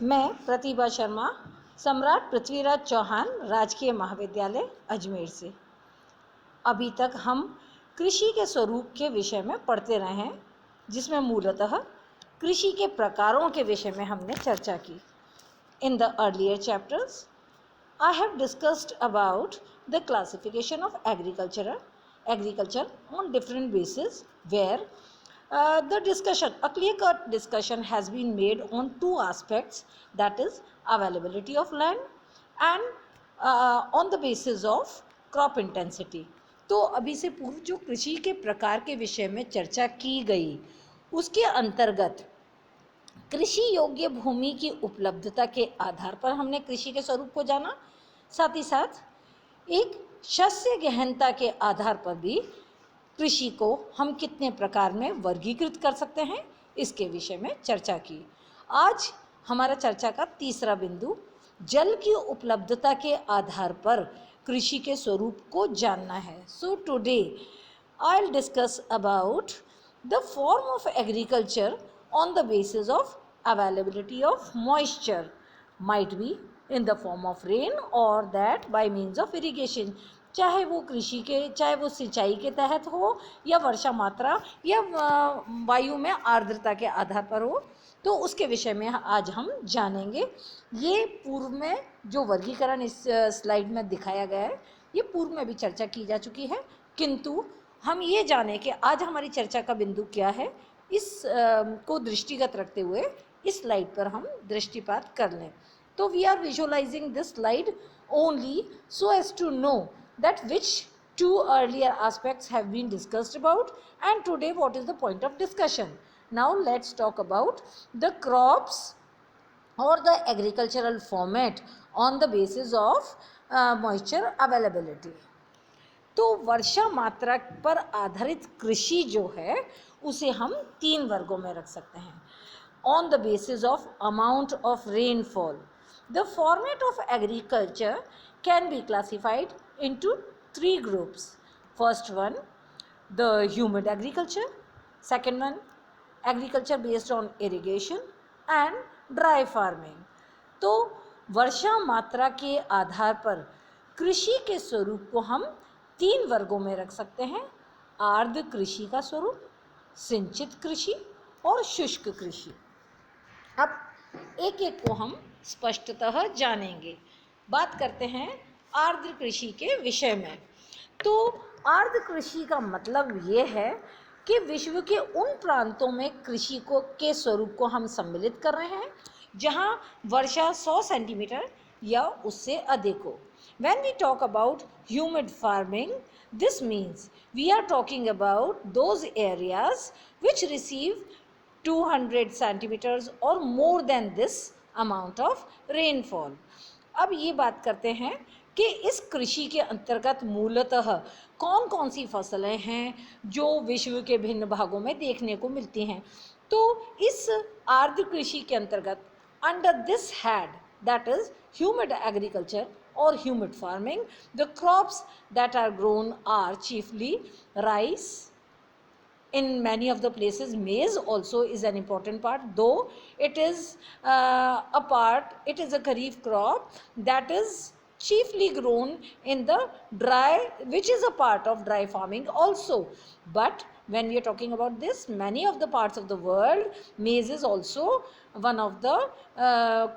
मैं प्रतिभा शर्मा, सम्राट पृथ्वीराज चौहान राजकीय महाविद्यालय अजमेर से। अभी तक हम कृषि के स्वरूप के विषय में पढ़ते रहे हैं, जिसमें मूलतः कृषि के प्रकारों के विषय में हमने चर्चा की। In the earlier chapters I have discussed about the classification of agriculture on different bases, where a clear-cut discussion has been made on two aspects, that is availability of land and on the basis of crop intensity. तो अभी से पूर्व जो कृषि के प्रकार के विषय में चर्चा की गई, उसके अंतर्गत कृषि योग्य भूमि की उपलब्धता के आधार पर हमने कृषि के स्वरूप को जाना, साथ ही साथ एक शस्य गहनता के आधार पर भी कृषि को हम कितने प्रकार में वर्गीकृत कर सकते हैं, इसके विषय में चर्चा की। आज हमारा चर्चा का तीसरा बिंदु जल की उपलब्धता के आधार पर कृषि के स्वरूप को जानना है। So today I will discuss about the form of agriculture on the basis of availability of moisture, might be in the form of rain or that by means of irrigation, चाहे वो सिंचाई के तहत हो या वर्षा मात्रा या वायु में आर्द्रता के आधार पर हो, तो उसके विषय में आज हम जानेंगे। ये पूर्व में जो वर्गीकरण इस स्लाइड में दिखाया गया है, ये पूर्व में भी चर्चा की जा चुकी है, किंतु हम ये जाने कि आज हमारी चर्चा का बिंदु क्या है, इस को दृष्टिगत रखते हुए इस स्लाइड पर हम दृष्टिपात कर लें। तो we are visualising this slide only so as to know that which two earlier aspects have been discussed about, and today what is the point of discussion. Now let's talk about the crops or the agricultural format on the basis of moisture availability. तो वर्षा मात्रा पर आधारित कृषि जो है उसे हम तीन वर्गों में रख सकते हैं। On the basis of amount of rainfall, the format of agriculture can be classified into three groups. First one, the humid agriculture, second one agriculture based on irrigation and dry farming. तो वर्षा मात्रा के आधार पर कृषि के स्वरूप को हम तीन वर्गों में रख सकते हैं: आर्द्र कृषि का स्वरूप, सिंचित कृषि और शुष्क कृषि। अब एक एक को हम स्पष्टतः जानेंगे। बात करते हैं आर्द्र कृषि के विषय में। तो आर्द्र कृषि का मतलब ये है कि विश्व के उन प्रांतों में कृषि के स्वरूप को हम सम्मिलित कर रहे हैं जहां वर्षा 100 सेंटीमीटर या उससे अधिक हो। When we talk about humid farming, this means we are talking about those areas which receive 200 centimeters or more than this amount of rainfall. अब ये बात करते हैं कि इस कृषि के अंतर्गत मूलतः कौन कौन सी फसलें हैं जो विश्व के भिन्न भागों में देखने को मिलती हैं। तो इस आर्द्र कृषि के अंतर्गत under this head, that is humid agriculture or humid farming, the crops that are grown are chiefly rice. In many of the places maize also is an important part, though it is it is a kharif crop that is chiefly grown in the dry, which is a part of dry farming also. But when we are talking about this, many of the parts of the world, maize is also one of the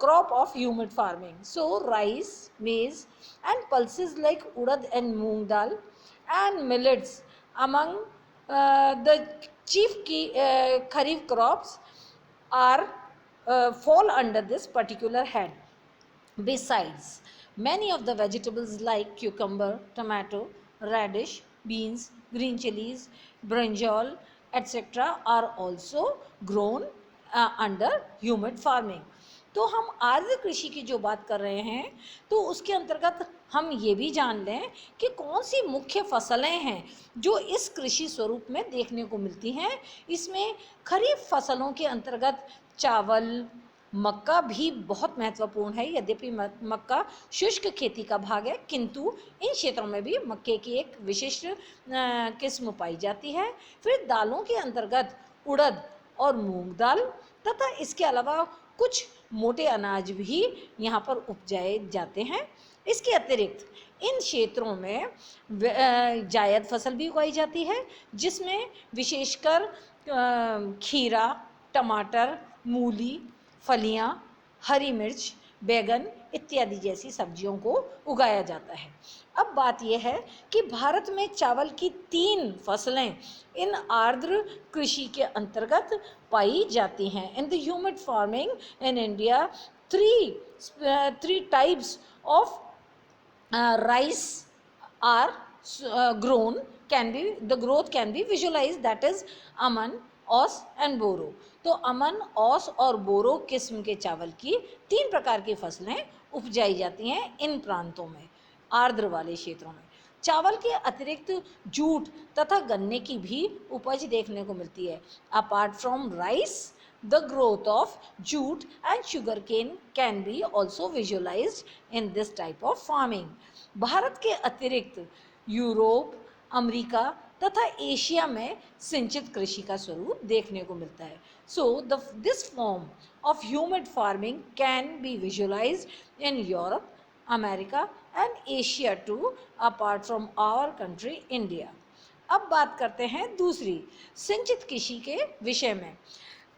crop of humid farming. So rice, maize and pulses like urad and moong dal and millets among the chief kharif crops are fall under this particular head. Besides, many of the vegetables like cucumber, tomato, radish, beans, green chilies, brinjal, etc. are also grown under humid farming. तो हम आर्द्र कृषि की जो बात कर रहे हैं, तो उसके अंतर्गत हम ये भी जान लें कि कौन सी मुख्य फसलें हैं जो इस कृषि स्वरूप में देखने को मिलती हैं। इसमें खरीफ फसलों के अंतर्गत चावल, मक्का भी बहुत महत्वपूर्ण है। यद्यपि मक्का शुष्क खेती का भाग है, किंतु इन क्षेत्रों में भी मक्के की एक विशिष्ट किस्म पाई जाती है। फिर दालों के अंतर्गत उड़द और मूंग दाल तथा इसके अलावा कुछ मोटे अनाज भी यहाँ पर उपजाए जाते हैं। इसके अतिरिक्त इन क्षेत्रों में जायद फसल भी उगाई जाती है, जिसमें विशेषकर खीरा, टमाटर, मूली, फलियां, हरी मिर्च, बैगन इत्यादि जैसी सब्जियों को उगाया जाता है। अब बात यह है कि भारत में चावल की 3 फसलें इन आर्द्र कृषि के अंतर्गत पाई जाती हैं। In the humid farming in India, three types of rice are grown, the growth can be visualized, that is Aman, Aus and Boro. तो अमन, औस और बोरो किस्म के चावल की 3 प्रकार की फसलें उपजाई जाती हैं इन प्रांतों में, आर्द्र वाले क्षेत्रों में। चावल के अतिरिक्त जूट तथा गन्ने की भी उपज देखने को मिलती है। Apart from rice, the growth of jute and sugarcane can be also visualized in this type of farming. Bharat के अतिरिक्त यूरोप, अमेरिका तथा एशिया में सिंचित कृषि का स्वरूप देखने को मिलता है। So this form of humid farming can be visualized in Europe, America and Asia too, apart from our country India. अब बात करते हैं दूसरी सिंचित कृषि के विषय में।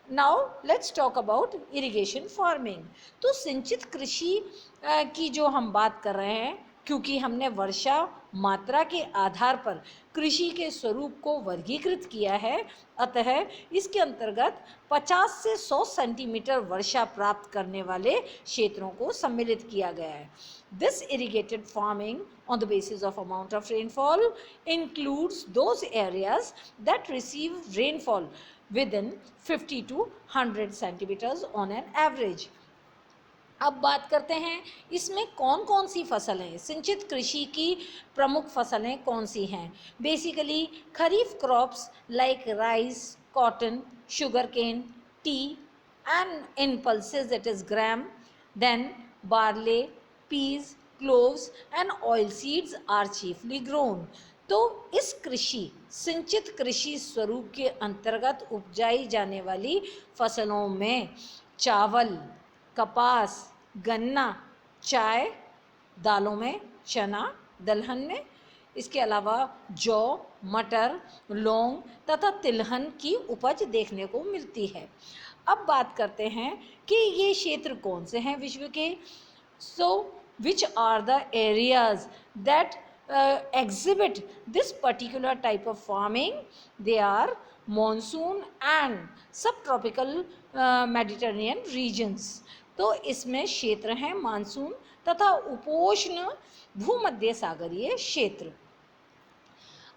Now let's talk about irrigation farming. तो सिंचित कृषि की जो हम बात कर रहे हैं, क्योंकि हमने वर्षा मात्रा के आधार पर कृषि के स्वरूप को वर्गीकृत किया है, अतः इसके अंतर्गत 50 से 100 सेंटीमीटर वर्षा प्राप्त करने वाले क्षेत्रों को सम्मिलित किया गया है। This irrigated farming on the basis of amount of rainfall includes those areas that receive rainfall within 50 to 100 centimeters on an average. अब बात करते हैं इसमें कौन कौन सी फसलें, सिंचित कृषि की प्रमुख फसलें कौन सी हैं। Basically kharif crops like rice, cotton, sugar cane, tea and in pulses it is gram, then barley, peas, cloves and oil seeds are chiefly grown. तो इस कृषि सिंचित कृषि स्वरूप के अंतर्गत उपजाई जाने वाली फसलों में चावल, कपास, गन्ना, चाय, दालों में चना, दलहन में, इसके अलावा जौ, मटर, लौंग तथा तिलहन की उपज देखने को मिलती है। अब बात करते हैं कि ये क्षेत्र कौन से हैं विश्व के। So which are the areas that exhibit this particular type of farming? They are monsoon and subtropical Mediterranean regions. तो इसमें क्षेत्र हैं मानसून तथा उपोष्ण भूमध्य सागरीय क्षेत्र।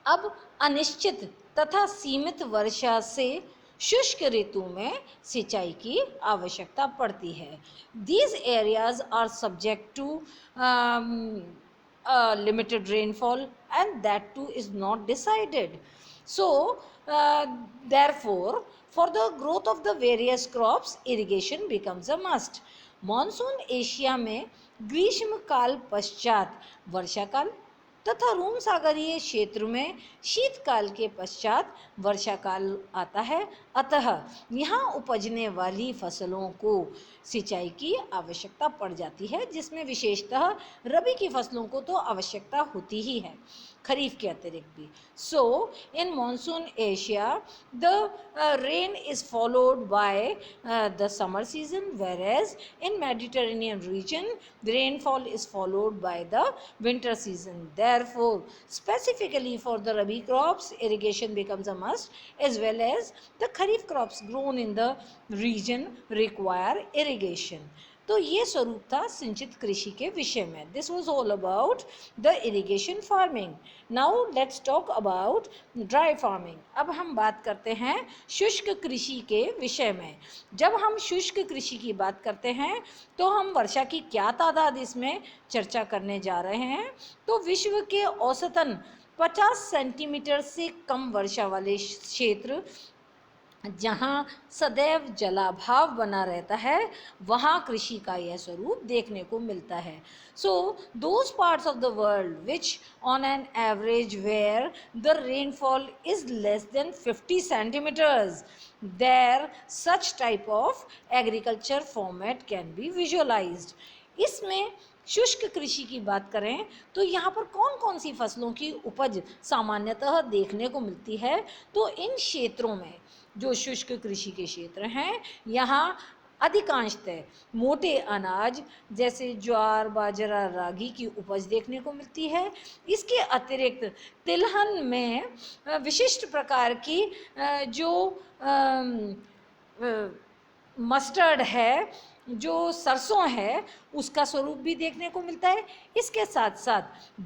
अब अनिश्चित तथा सीमित वर्षा से शुष्क ऋतु में सिंचाई की आवश्यकता पड़ती है। These areas are subject to limited rainfall and that too is not decided. So therefore for the growth of the various crops irrigation becomes a must. Monsoon Asia में ग्रीष्म काल पश्चात वर्षा काल तथा रूम सागरीय क्षेत्र में शीतकाल के पश्चात वर्षा काल आता है, अतः यहाँ उपजने वाली फसलों को सिंचाई की आवश्यकता पड़ जाती है, जिसमें विशेषतः रबी की फसलों को तो आवश्यकता होती ही है, खरीफ के अतिरिक्त भी। So in monsoon Asia the rain is followed by the summer season, whereas in Mediterranean region the rainfall is followed by the winter season. Therefore specifically for the rabi crops irrigation becomes a must, as well as the kharif crops grown in the region require irrigation. तो ये स्वरूप था सिंचित कृषि के विषय में। This was all about the irrigation farming. Now let's talk about dry farming. अब हम बात करते हैं शुष्क कृषि के विषय में। जब हम शुष्क कृषि की बात करते हैं तो हम वर्षा की क्या तादाद इसमें चर्चा करने जा रहे हैं। तो विश्व के औसतन 50 सेंटीमीटर से कम वर्षा वाले क्षेत्र जहाँ सदैव जलाभाव बना रहता है वहाँ कृषि का यह स्वरूप देखने को मिलता है. So those parts of the world which on an average where the rainfall is less than 50 centimetres, there such type of agriculture format can be visualised. इसमें शुष्क कृषि की बात करें तो यहाँ पर कौन कौन सी फसलों की उपज सामान्यतः देखने को मिलती है. तो इन क्षेत्रों में जो शुष्क कृषि के क्षेत्र हैं यहाँ अधिकांशतः मोटे अनाज जैसे ज्वार, बाजरा, रागी की उपज देखने को मिलती है. इसके अतिरिक्त तिलहन में विशिष्ट प्रकार की जो मस्टर्ड है, जो सरसों है, उसका स्वरूप भी देखने को मिलता है. इसके साथ साथ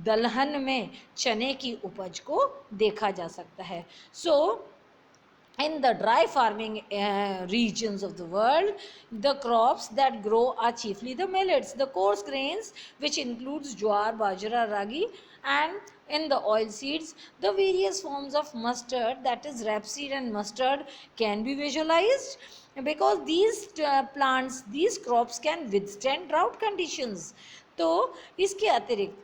दलहन में चने की उपज को देखा जा सकता है. सो in the dry farming regions of the world, the crops that grow are chiefly the millets, the coarse grains, which includes jowar, bajra, ragi, and in the oil seeds, the various forms of mustard, that is rapeseed and mustard, can be visualized because these plants, these crops can withstand drought conditions. तो इसके अतिरिक्त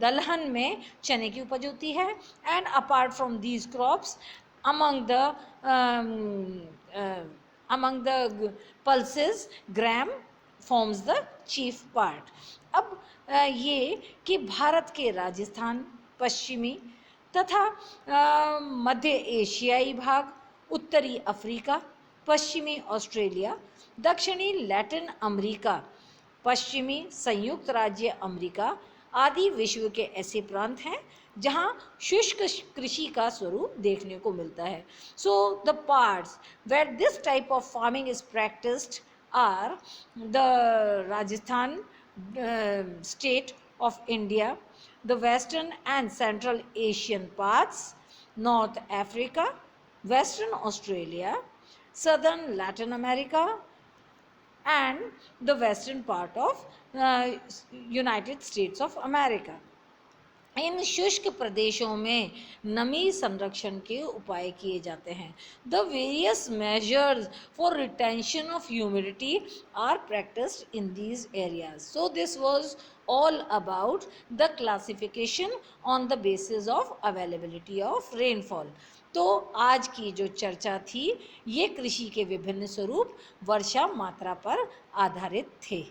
दलहन में चने की उपज होती है. And apart from these crops among the pulses, gram forms the chief part. अब ये कि भारत के राजस्थान, पश्चिमी तथा मध्य एशियाई भाग, उत्तरी अफ्रीका, पश्चिमी ऑस्ट्रेलिया, दक्षिणी लैटिन अमेरिका, पश्चिमी संयुक्त राज्य अमेरिका आदि विश्व के ऐसे प्रांत हैं जहाँ शुष्क कृषि का स्वरूप देखने को मिलता है. So the parts where this type of farming is practised are the Rajasthan state of India, the western and central Asian parts, north Africa, western Australia, southern Latin America, and the western part of United States of America. इन शुष्क प्रदेशों में नमी संरक्षण के उपाय किए जाते हैं. The various measures for retention of humidity are practised in these areas. So this was all about the classification on the basis of availability of rainfall. तो आज की जो चर्चा थी ये कृषि के विभिन्न स्वरूप वर्षा मात्रा पर आधारित थे.